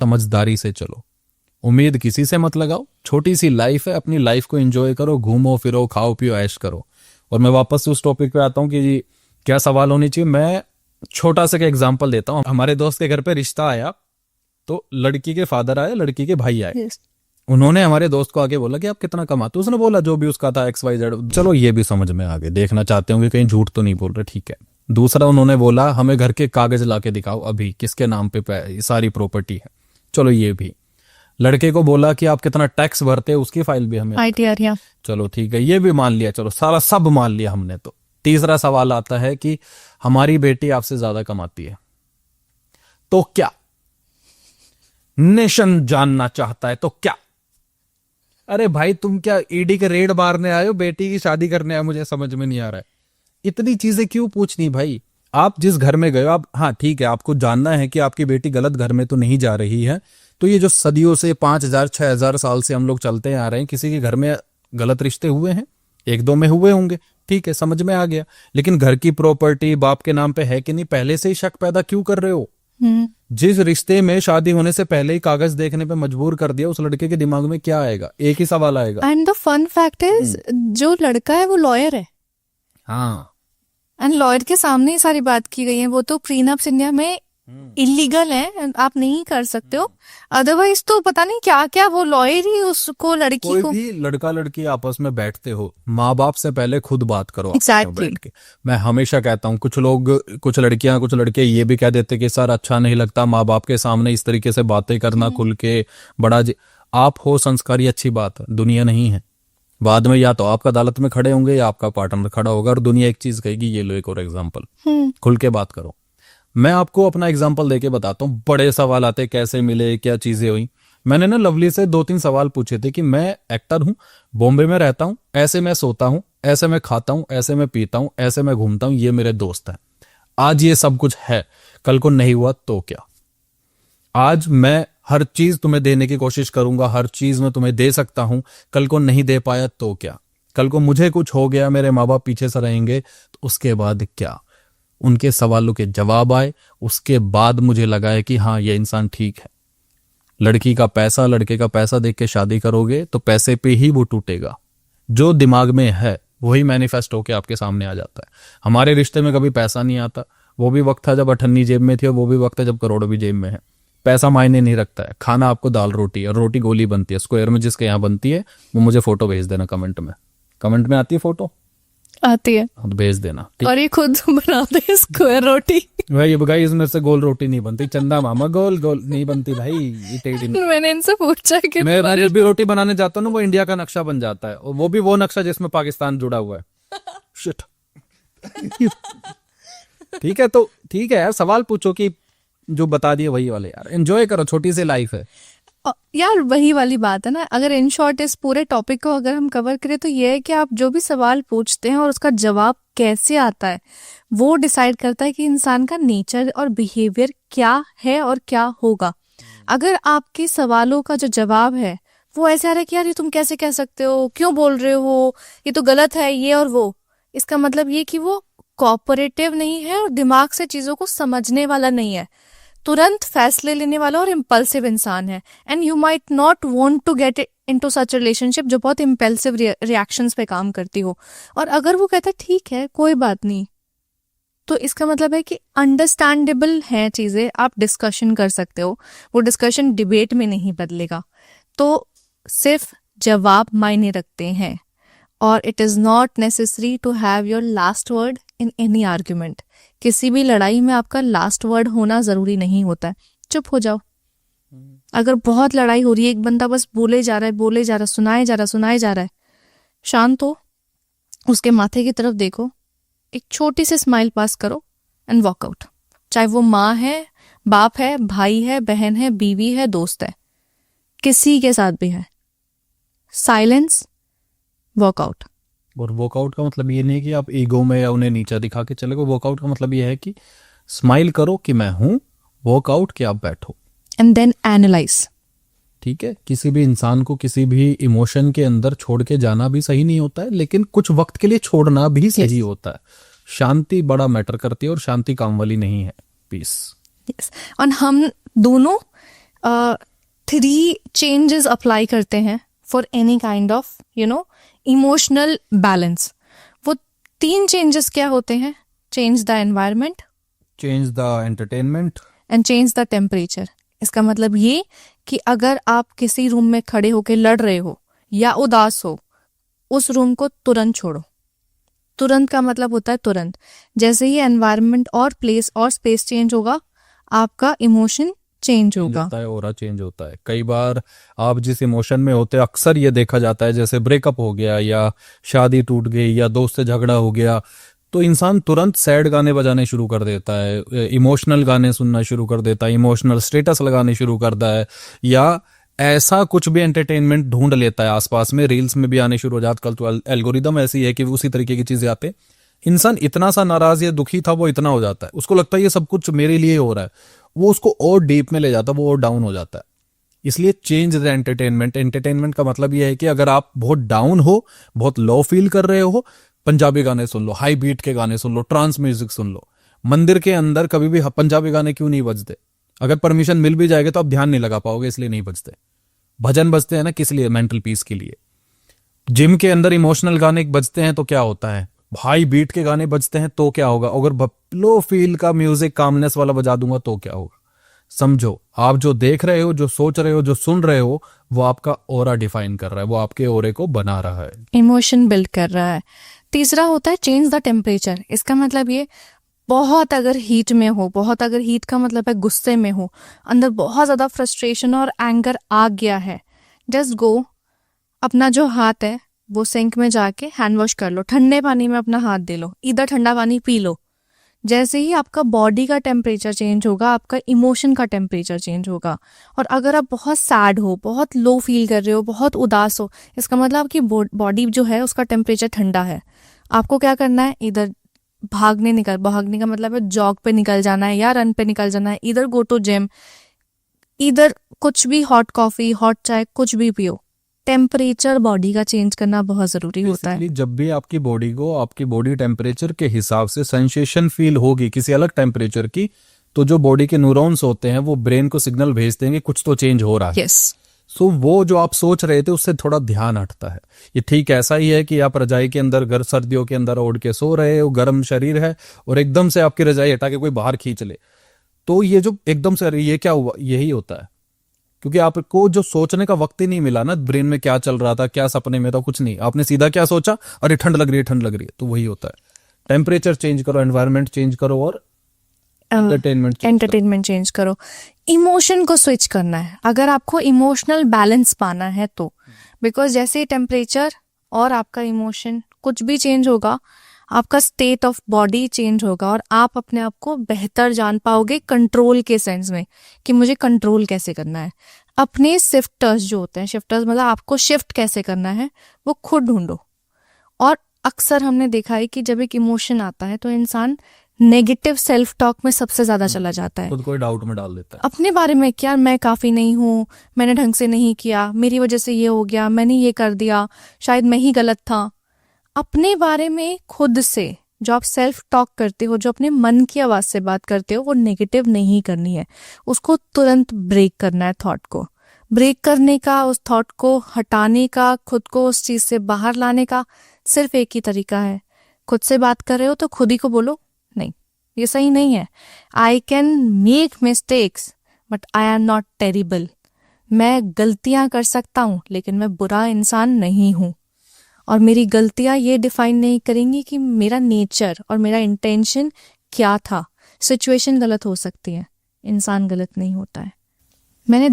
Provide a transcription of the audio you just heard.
समझदारी से चलो, उम्मीद किसी से मत लगाओ। छोटी सी लाइफ है, अपनी लाइफ को एंजॉय करो, घूमो फिरो, खाओ पियो, ऐश करो। और मैं वापस उस टॉपिक पे आता हूँ कि जी क्या सवाल होनी चाहिए। मैं छोटा सा एग्जांपल देता हूँ। हमारे दोस्त के घर पे रिश्ता आया, तो लड़की के फादर आए, लड़की के भाई आए। उन्होंने हमारे दोस्त को आगे बोला कि आप कितना कमाते हो। उसने बोला जो भी उसका था XYZ। चलो ये भी समझ में आ गए, देखना चाहते होंगे कहीं झूठ तो नहीं बोल रहे, ठीक है। दूसरा उन्होंने बोला हमें घर के कागज लाके दिखाओ, अभी किसके नाम पे सारी प्रॉपर्टी है। चलो ये भी। लड़के को बोला कि आप कितना टैक्स भरते हैं, उसकी फाइल भी हमें ITR। चलो ठीक है, ये भी मान लिया, चलो सारा सब मान लिया हमने। तो तीसरा सवाल आता है कि हमारी बेटी आपसे ज्यादा कमाती है, तो क्या? नेशन जानना चाहता है, तो क्या? अरे भाई तुम क्या ईडी के रेड मारने आए हो, बेटी की शादी करने आए? मुझे समझ में नहीं आ रहा है इतनी चीजें क्यों पूछनी भाई। आप जिस घर में गए हो, आप हाँ ठीक है, आपको जानना है कि आपकी बेटी गलत घर में तो नहीं जा रही है। तो ये जो सदियों से 5000 6000 साल से हम लोग चलते आ रहे हैं, किसी के घर में गलत रिश्ते हुए हैं, एक दो में हुए होंगे, ठीक है, समझ में आ गया। लेकिन घर की प्रॉपर्टी बाप के नाम पे है कि नहीं, पहले से ही शक पैदा क्यों कर रहे हो? जिस रिश्ते में शादी होने से पहले ही कागज देखने पे मजबूर कर दिया, उस लड़के के दिमाग में क्या आएगा? एक ही सवाल आएगा। And the fun fact is जो लड़का है वो लॉयर है। हाँ, एंड लॉयर के सामने ही सारी बात की गई है। वो तो प्रीनप्स इंडिया में इलीगल है, आप नहीं कर सकते हो। अदरवाइज तो पता नहीं क्या क्या, वो लॉयर ही उसको लड़की कोई को। भी लड़का लड़की आपस में बैठते हो, माँ बाप से पहले खुद बात करो। Exactly. बैठ के मैं हमेशा कहता हूँ, कुछ लोग, कुछ लड़कियां, कुछ लड़के ये भी कह देते कि सर अच्छा नहीं लगता माँ बाप के सामने इस तरीके से बातें करना, खुल के बड़ा आप हो संस्कारी, अच्छी बात है, दुनिया नहीं है। बाद में या तो आप अदालत में खड़े होंगे या आपका पार्टनर खड़ा होगा, और दुनिया एक चीज कहेगी ये लो एक और एग्जाम्पल। खुल के बात करो। मैं आपको अपना एग्जाम्पल देके बताता हूँ। बड़े सवाल आते, कैसे मिले, क्या चीजें हुई। मैंने ना लवली से 2-3 सवाल पूछे थे कि मैं एक्टर हूँ, बॉम्बे में रहता हूँ, ऐसे मैं सोता हूँ, ऐसे मैं खाता हूँ, ऐसे मैं पीता हूँ, ऐसे मैं घूमता हूँ, ये मेरे दोस्त हैं। आज ये सब कुछ है, कल को नहीं हुआ तो क्या? आज मैं हर चीज तुम्हें देने की कोशिश करूंगा, हर चीज मैं तुम्हें दे सकता हूं, कल को नहीं दे पाया तो क्या? कल को मुझे कुछ हो गया, मेरे माँ बाप पीछे से रहेंगे, तो उसके बाद क्या? उनके सवालों के जवाब आए, उसके बाद मुझे लगा है कि हाँ ये इंसान ठीक है। लड़की का पैसा, लड़के का पैसा देख के शादी करोगे तो पैसे पे ही वो टूटेगा। जो दिमाग में है वही मैनिफेस्ट होके आपके सामने आ जाता है। हमारे रिश्ते में कभी पैसा नहीं आता। वो भी वक्त था जब 98 जेब में थी, और वो भी वक्त है जब करोड़ भी जेब में है। पैसा मायने नहीं रखता है। खाना आपको दाल रोटी, और रोटी गोली बनती है स्क्वायर में, जिसके यहाँ बनती है वो मुझे फोटो भेज देना कमेंट में। कमेंट में आती है फोटो? आती है, तो भेज देना। और ये खुद बनाते हैं स्क्वायर रोटी। भाई भाई इसमें से गोल रोटी नहीं बनती, चंदा मामा गोल गोल नहीं बनती भाई, ये टेढ़ी नहीं। मैंने इनसे पूछा कि मैं जब भी रोटी बनाने जाता हूँ ना, वो इंडिया का नक्शा बन जाता है, और वो भी वो नक्शा जिसमें पाकिस्तान जुड़ा हुआ है। शिट। ठीक है, तो ठीक है यार, सवाल पूछो कि जो बता दिए वही वाले। यार एंजॉय करो, छोटी सी लाइफ है यार, वही वाली बात है ना। अगर इन शॉर्ट इस पूरे टॉपिक को अगर हम कवर करें तो ये है कि आप जो भी सवाल पूछते हैं और उसका जवाब कैसे आता है, वो डिसाइड करता है कि इंसान का नेचर और बिहेवियर क्या है और क्या होगा। अगर आपके सवालों का जो जवाब है वो ऐसे आ रहा है कि यार ये तुम कैसे कह सकते हो, क्यों बोल रहे हो, ये तो गलत है, ये और वो, इसका मतलब ये कि वो कोऑपरेटिव नहीं है और दिमाग से चीजों को समझने वाला नहीं है, तुरंत फैसले लेने वाला और इम्पल्सिव इंसान है। And you might not want to get into such relationship जो बहुत इम्पल्सिव रिएक्शंस पे काम करती हो। और अगर वो कहता है ठीक है कोई बात नहीं, तो इसका मतलब है कि अंडरस्टैंडेबल है चीजें, आप डिस्कशन कर सकते हो, वो डिस्कशन डिबेट में नहीं बदलेगा। तो सिर्फ जवाब मायने रखते हैं, और it is not necessary to have your last word in any argument. किसी भी लड़ाई में आपका लास्ट वर्ड होना जरूरी नहीं होता है। चुप हो जाओ। अगर बहुत लड़ाई हो रही है, एक बंदा बस बोले जा रहा है, बोले जा रहा है, सुनाए जा रहा है, शांत हो, उसके माथे की तरफ देखो, एक छोटी सी स्माइल पास करो एंड वॉक आउट। चाहे वो माँ है, बाप है, भाई है, बहन है, बीवी है, दोस्त है, किसी के साथ भी है, साइलेंस, वॉकआउट। और वॉकआउट का मतलब ये नहीं कि आप ईगो में या उन्हें नीचा दिखा के चले गए। वॉकआउट का मतलब ये है कि स्माइल करो कि मैं हूं, वॉकआउट कि आप बैठो, एंड देन एनालाइज। ठीक है, किसी भी इंसान को किसी भी इमोशन के अंदर छोड़ के जाना भी सही नहीं होता है, लेकिन कुछ वक्त के लिए छोड़ना भी सही होता है। शांति बड़ा मैटर करती है, और शांति काम वाली नहीं है। पीस। यस। और हम दोनों 3 चेंजेस अप्लाई करते हैं for any kind of emotional balance. वो 3 चेंजेस क्या होते हैं? Change the environment, change the entertainment and change the temperature. इसका मतलब ये कि अगर आप किसी रूम में खड़े होकर लड़ रहे हो या उदास हो, उस रूम को तुरंत छोड़ो। तुरंत का मतलब होता है तुरंत। जैसे ही एनवायरनमेंट और प्लेस और स्पेस चेंज होगा, आपका इमोशन चेंज होगा। होता है, ऑरा चेंज होता है। कई बार आप जिस इमोशन में होते हैं, अक्सर ये देखा जाता है, जैसे ब्रेकअप हो गया या शादी टूट गई या दोस्त से झगड़ा हो गया, तो इंसान तुरंत सैड गाने बजाने शुरू कर देता है, इमोशनल गाने सुनना शुरू कर देता है, इमोशनल स्टेटस लगाने शुरू करता है, या ऐसा कुछ भी एंटरटेनमेंट ढूंढ लेता है आसपास में। रील्स में भी आने शुरू हो जाता। कल तो एल्गोरिदम ऐसी है कि उसी तरीके की चीजें आते। इंसान इतना सा नाराज या दुखी था, वो इतना हो जाता है, उसको लगता है ये सब कुछ मेरे लिए हो रहा है, वो उसको और डीप में ले जाता है, वो और डाउन हो जाता है। इसलिए चेंज द एंटरटेनमेंट। एंटरटेनमेंट का मतलब यह है कि अगर आप बहुत डाउन हो, बहुत लो फील कर रहे हो, पंजाबी गाने सुन लो, हाई बीट के गाने सुन लो, ट्रांस म्यूजिक सुन लो। मंदिर के अंदर कभी भी पंजाबी गाने क्यों नहीं बजते? अगर परमिशन मिल भी जाएगा तो आप ध्यान नहीं लगा पाओगे, इसलिए नहीं बजते। भजन बजते हैं ना, किस लिए? मेंटल पीस के लिए। जिम के अंदर इमोशनल गाने बजते हैं तो क्या होता है? हाई बीट के गाने बजते हैं तो क्या होगा? अगर लो फील का म्यूजिक कामनेस वाला बजा दूंगा तो क्या होगा? समझो, आप जो देख रहे हो, जो सोच रहे हो, जो सुन रहे हो, वो आपका ऑरा डिफाइन कर रहा है, वो आपके ऑरे को बना रहा है, इमोशन बिल्ड कर रहा है। तीसरा होता है चेंज द टेम्परेचर। इसका मतलब ये, बहुत अगर हीट में हो, बहुत अगर हीट का मतलब है गुस्से में हो, अंदर बहुत ज्यादा फ्रस्ट्रेशन और एंगर आ गया है, जस्ट गो, अपना जो हाथ है वो सिंक में जाके हैंड वॉश कर लो, ठंडे पानी में अपना हाथ दे लो, इधर ठंडा पानी पी लो। जैसे ही आपका बॉडी का टेम्परेचर चेंज होगा, आपका इमोशन का टेम्परेचर चेंज होगा। और अगर आप बहुत सैड हो, बहुत लो फील कर रहे हो, बहुत उदास हो, इसका मतलब आपकी बॉडी जो है उसका टेम्परेचर ठंडा है। आपको क्या करना है? इधर भागने का मतलब है जॉग पे निकल जाना है या रन पे निकल जाना है, इधर गो टू जिम, इधर कुछ भी, हॉट कॉफी, हॉट चाय, कुछ भी पियो। टेम्परेचर बॉडी का चेंज करना बहुत जरूरी होता है। Basically, जब भी आपकी बॉडी को आपकी बॉडी टेम्परेचर के हिसाब से सेंसेशन फील होगी किसी अलग टेम्परेचर की, तो जो बॉडी के न्यूरॉन्स होते हैं वो ब्रेन को सिग्नल भेज देंगे कुछ तो चेंज हो रहा है। यस। सो वो जो आप सोच रहे थे उससे थोड़ा ध्यान हटता है। ये ठीक ऐसा ही है कि आप रजाई के अंदर सर्दियों के अंदर ओढ़ के सो रहे हो, गर्म शरीर है, और एकदम से आपकी रजाई हटा के कोई बाहर खींच ले, तो ये जो एकदम से ये क्या हुआ, यही होता है। क्योंकि आपको जो सोचने का वक्त ही नहीं मिला ना, ब्रेन में क्या चल रहा था, क्या सपने में था, कुछ नहीं, आपने सीधा क्या सोचा, अरे ठंड लग रही है, ठंड लग रही है। तो वही होता है। टेम्परेचर चेंज करो, एनवायरनमेंट चेंज करो, और एंटरटेनमेंट चेंज करो। इमोशन को स्विच करना है अगर आपको इमोशनल बैलेंस पाना है तो। बिकॉज जैसे टेम्परेचर और आपका इमोशन कुछ भी चेंज होगा, आपका स्टेट ऑफ बॉडी चेंज होगा और आप अपने आप को बेहतर जान पाओगे कंट्रोल के सेंस में, कि मुझे कंट्रोल कैसे करना है। अपने शिफ्टर्स जो होते हैं, शिफ्टर्स मतलब आपको शिफ्ट कैसे करना है, वो खुद ढूंढो। और अक्सर हमने देखा है कि जब एक इमोशन आता है तो इंसान नेगेटिव सेल्फ टॉक में सबसे ज्यादा चला जाता है, खुद को डाउट में डाल देता है अपने बारे में। क्या मैं काफी नहीं हूँ, मैंने ढंग से नहीं किया, मेरी वजह से ये हो गया, मैंने ये कर दिया, शायद मैं ही गलत था। अपने बारे में खुद से जो आप सेल्फ टॉक करते हो, जो अपने मन की आवाज से बात करते हो, वो नेगेटिव नहीं करनी है। उसको तुरंत ब्रेक करना है, थॉट को ब्रेक करने का, उस थॉट को हटाने का, खुद को उस चीज से बाहर लाने का सिर्फ एक ही तरीका है। खुद से बात कर रहे हो तो खुद ही को बोलो, नहीं ये सही नहीं है। I can make mistakes but I am not terrible. मैं गलतियां कर सकता हूं लेकिन मैं बुरा इंसान नहीं हूं। और मेरी गलतियां ये डिफाइन नहीं करेंगी कि मेरा नेचर और मेरा इंटेंशन क्या था। सिचुएशन गलत हो सकती है, इंसान गलत नहीं होता है। मैंने